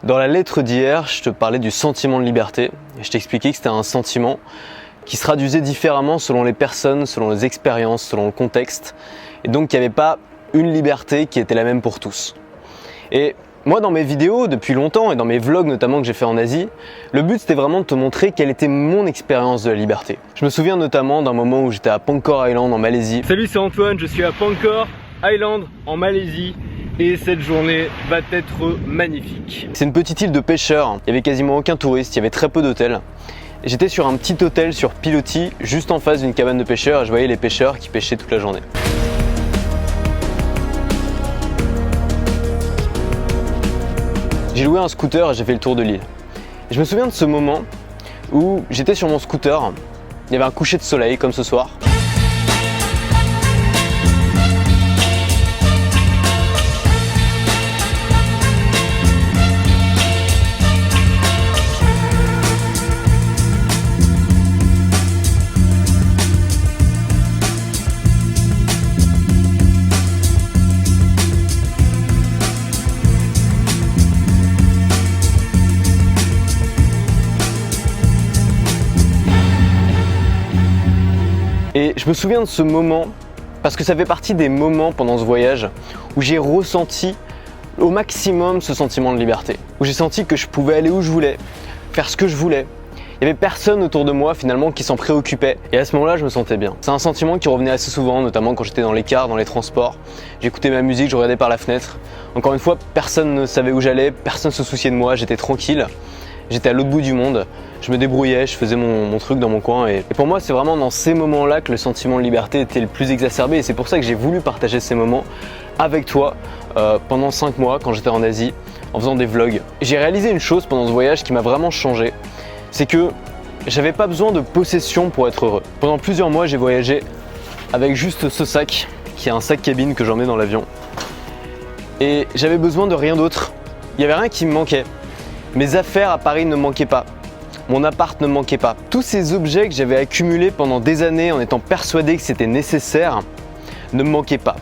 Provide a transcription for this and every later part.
Dans la lettre d'hier, je te parlais du sentiment de liberté et je t'expliquais que c'était un sentiment qui se traduisait différemment selon les personnes, selon les expériences, selon le contexte et donc qu'il n'y avait pas une liberté qui était la même pour tous. Et moi dans mes vidéos depuis longtemps et dans mes vlogs notamment que j'ai fait en Asie, le but c'était vraiment de te montrer quelle était mon expérience de la liberté. Je me souviens notamment d'un moment où j'étais à Pankor Island en Malaisie. Salut, c'est Antoine, je suis à Pankor Island en Malaisie. Et cette journée va être magnifique. C'est une petite île de pêcheurs, il n'y avait quasiment aucun touriste, il y avait très peu d'hôtels. J'étais sur un petit hôtel sur pilotis, juste en face d'une cabane de pêcheurs et je voyais les pêcheurs qui pêchaient toute la journée. J'ai loué un scooter et j'ai fait le tour de l'île. Je me souviens de ce moment où j'étais sur mon scooter, il y avait un coucher de soleil comme ce soir. Et je me souviens de ce moment parce que ça fait partie des moments pendant ce voyage où j'ai ressenti au maximum ce sentiment de liberté. Où j'ai senti que je pouvais aller où je voulais, faire ce que je voulais. Il n'y avait personne autour de moi finalement qui s'en préoccupait. Et à ce moment-là, je me sentais bien. C'est un sentiment qui revenait assez souvent, notamment quand j'étais dans les cars, dans les transports. J'écoutais ma musique, je regardais par la fenêtre. Encore une fois, personne ne savait où j'allais, personne ne se souciait de moi, j'étais tranquille. J'étais à l'autre bout du monde, je me débrouillais, je faisais mon truc dans mon coin et pour moi c'est vraiment dans ces moments-là que le sentiment de liberté était le plus exacerbé et c'est pour ça que j'ai voulu partager ces moments avec toi pendant 5 mois quand j'étais en Asie en faisant des vlogs. J'ai réalisé une chose pendant ce voyage qui m'a vraiment changé, c'est que j'avais pas besoin de possession pour être heureux. Pendant plusieurs mois j'ai voyagé avec juste ce sac qui est un sac cabine que j'emmène dans l'avion et j'avais besoin de rien d'autre, il n'y avait rien qui me manquait. Mes affaires à Paris ne me manquaient pas, mon appart ne me manquait pas. Tous ces objets que j'avais accumulés pendant des années en étant persuadé que c'était nécessaire ne me manquaient pas.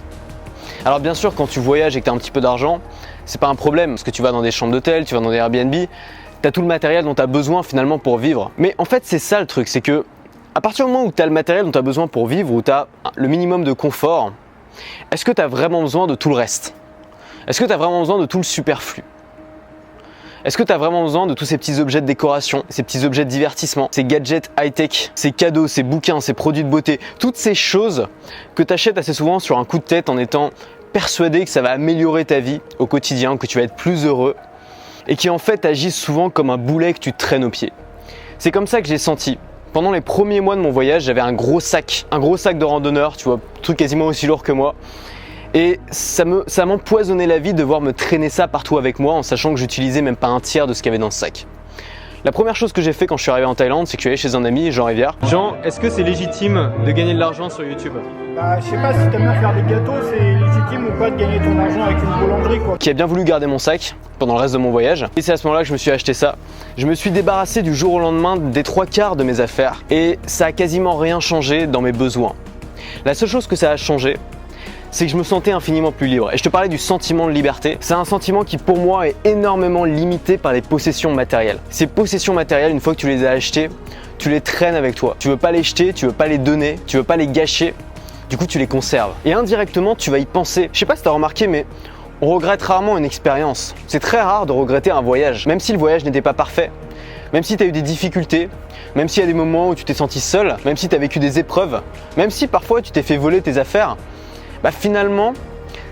Alors bien sûr quand tu voyages et que tu as un petit peu d'argent, c'est pas un problème parce que tu vas dans des chambres d'hôtel, tu vas dans des Airbnb, tu as tout le matériel dont tu as besoin finalement pour vivre. Mais en fait c'est ça le truc, c'est que à partir du moment où tu as le matériel dont tu as besoin pour vivre, où tu as le minimum de confort, est-ce que tu as vraiment besoin de tout le reste? Est-ce que tu as vraiment besoin de tout le superflu? Est-ce que tu as vraiment besoin de tous ces petits objets de décoration, ces petits objets de divertissement, ces gadgets high-tech, ces cadeaux, ces bouquins, ces produits de beauté, toutes ces choses que tu achètes assez souvent sur un coup de tête en étant persuadé que ça va améliorer ta vie au quotidien, que tu vas être plus heureux et qui en fait agissent souvent comme un boulet que tu traînes aux pieds. C'est comme ça que j'ai senti. Pendant les premiers mois de mon voyage, j'avais un gros sac de randonneur, tu vois, un truc quasiment aussi lourd que moi. Et ça m'empoisonnait la vie de devoir me traîner ça partout avec moi en sachant que j'utilisais même pas un tiers de ce qu'il y avait dans ce sac. La première chose que j'ai fait quand je suis arrivé en Thaïlande, c'est que je suis allé chez un ami, Jean Rivière. Jean, est-ce que c'est légitime de gagner de l'argent sur YouTube? Bah, je sais pas, si t'aimes bien faire des gâteaux, c'est légitime ou pas de gagner ton argent avec une boulangerie quoi. Qui a bien voulu garder mon sac pendant le reste de mon voyage. Et c'est à ce moment-là que je me suis acheté ça. Je me suis débarrassé du jour au lendemain des 3/4 de mes affaires et ça a quasiment rien changé dans mes besoins. La seule chose que ça a changé, c'est que je me sentais infiniment plus libre. Et je te parlais du sentiment de liberté. C'est un sentiment qui pour moi est énormément limité par les possessions matérielles. Ces possessions matérielles, une fois que tu les as achetées, tu les traînes avec toi. Tu veux pas les jeter, tu veux pas les donner, tu veux pas les gâcher. Du coup, tu les conserves. Et indirectement, tu vas y penser. Je sais pas si tu as remarqué, mais on regrette rarement une expérience. C'est très rare de regretter un voyage. Même si le voyage n'était pas parfait, même si tu as eu des difficultés, même s'il y a des moments où tu t'es senti seul, même si tu as vécu des épreuves, même si parfois tu t'es fait voler tes affaires, bah finalement,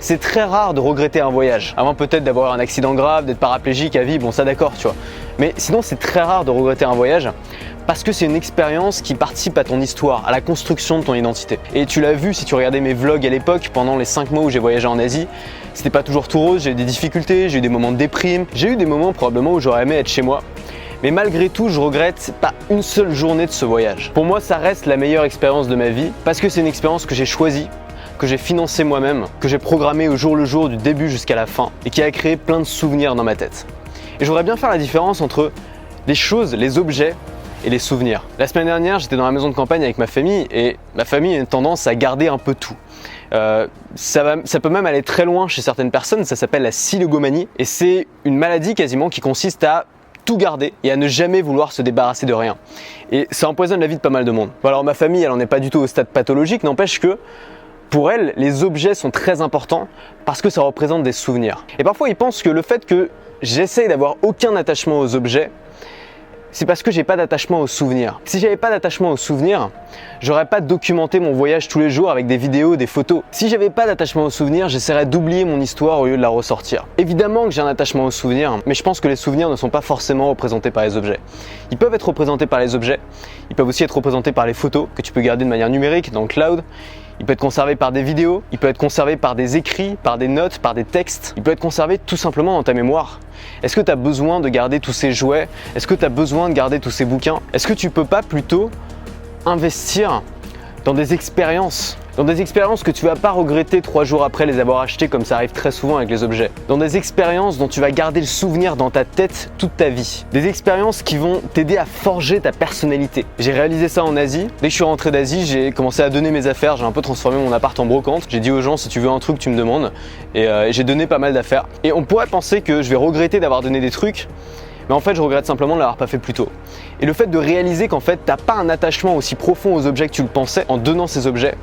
c'est très rare de regretter un voyage. Avant peut-être d'avoir un accident grave, d'être paraplégique à vie, bon ça d'accord, tu vois. Mais sinon, c'est très rare de regretter un voyage parce que c'est une expérience qui participe à ton histoire, à la construction de ton identité. Et tu l'as vu si tu regardais mes vlogs à l'époque, pendant les 5 mois où j'ai voyagé en Asie, c'était pas toujours tout rose, j'ai eu des difficultés, j'ai eu des moments de déprime, j'ai eu des moments probablement où j'aurais aimé être chez moi. Mais malgré tout, je regrette pas une seule journée de ce voyage. Pour moi, ça reste la meilleure expérience de ma vie parce que c'est une expérience que j'ai choisie, que j'ai financé moi-même, que j'ai programmé au jour le jour du début jusqu'à la fin et qui a créé plein de souvenirs dans ma tête. Et je voudrais bien faire la différence entre les choses, les objets et les souvenirs. La semaine dernière, j'étais dans la maison de campagne avec ma famille et ma famille a une tendance à garder un peu tout. Ça peut même aller très loin chez certaines personnes, ça s'appelle la silogomanie et c'est une maladie quasiment qui consiste à tout garder et à ne jamais vouloir se débarrasser de rien. Et ça empoisonne la vie de pas mal de monde. Bon, alors ma famille, elle en est pas du tout au stade pathologique, n'empêche que pour elle, les objets sont très importants parce que ça représente des souvenirs. Et parfois, ils pensent que le fait que j'essaye d'avoir aucun attachement aux objets, c'est parce que j'ai pas d'attachement aux souvenirs. Si j'avais pas d'attachement aux souvenirs, j'aurais pas documenté mon voyage tous les jours avec des vidéos, des photos. Si j'avais pas d'attachement aux souvenirs, j'essaierais d'oublier mon histoire au lieu de la ressortir. Évidemment que j'ai un attachement aux souvenirs, mais je pense que les souvenirs ne sont pas forcément représentés par les objets. Ils peuvent être représentés par les objets, ils peuvent aussi être représentés par les photos que tu peux garder de manière numérique dans le cloud. Il peut être conservé par des vidéos, il peut être conservé par des écrits, par des notes, par des textes. Il peut être conservé tout simplement dans ta mémoire. Est-ce que tu as besoin de garder tous ces jouets? Est-ce que tu as besoin de garder tous ces bouquins? Est-ce que tu peux pas plutôt investir dans des expériences que tu vas pas regretter 3 jours après les avoir achetés comme ça arrive très souvent avec les objets. Dans des expériences dont tu vas garder le souvenir dans ta tête toute ta vie. Des expériences qui vont t'aider à forger ta personnalité. J'ai réalisé ça en Asie. Dès que je suis rentré d'Asie, j'ai commencé à donner mes affaires. J'ai un peu transformé mon appart en brocante. J'ai dit aux gens, si tu veux un truc, tu me demandes. Et j'ai donné pas mal d'affaires. Et on pourrait penser que je vais regretter d'avoir donné des trucs. Mais en fait, je regrette simplement de l'avoir pas fait plus tôt. Et le fait de réaliser qu'en fait, t'as pas un attachement aussi profond aux objets que tu le pensais en donnant ces objets,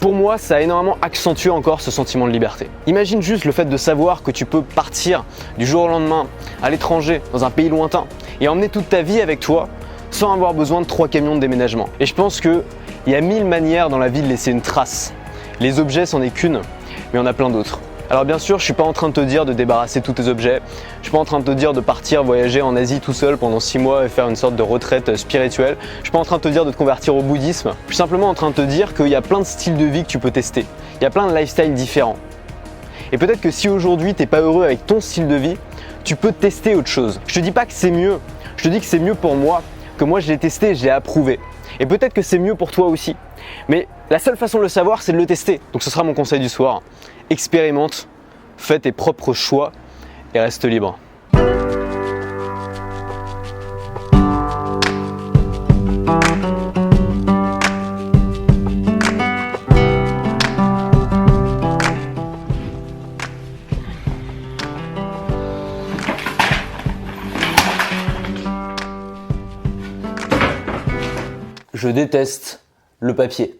pour moi, ça a énormément accentué encore ce sentiment de liberté. Imagine juste le fait de savoir que tu peux partir du jour au lendemain à l'étranger, dans un pays lointain, et emmener toute ta vie avec toi sans avoir besoin de 3 camions de déménagement. Et je pense qu'il y a 1000 manières dans la vie de laisser une trace. Les objets, c'en est qu'une, mais il y en a plein d'autres. Alors bien sûr, je suis pas en train de te dire de débarrasser tous tes objets, je suis pas en train de te dire de partir voyager en Asie tout seul pendant 6 mois et faire une sorte de retraite spirituelle, je suis pas en train de te dire de te convertir au bouddhisme, je suis simplement en train de te dire qu'il y a plein de styles de vie que tu peux tester, il y a plein de lifestyles différents. Et peut-être que si aujourd'hui t'es pas heureux avec ton style de vie, tu peux tester autre chose. Je te dis pas que c'est mieux, je te dis que c'est mieux pour moi, que moi je l'ai testé et je l'ai approuvé. Et peut-être que c'est mieux pour toi aussi. Mais la seule façon de le savoir, c'est de le tester. Donc ce sera mon conseil du soir. Expérimente, fais tes propres choix et reste libre. Je déteste le papier.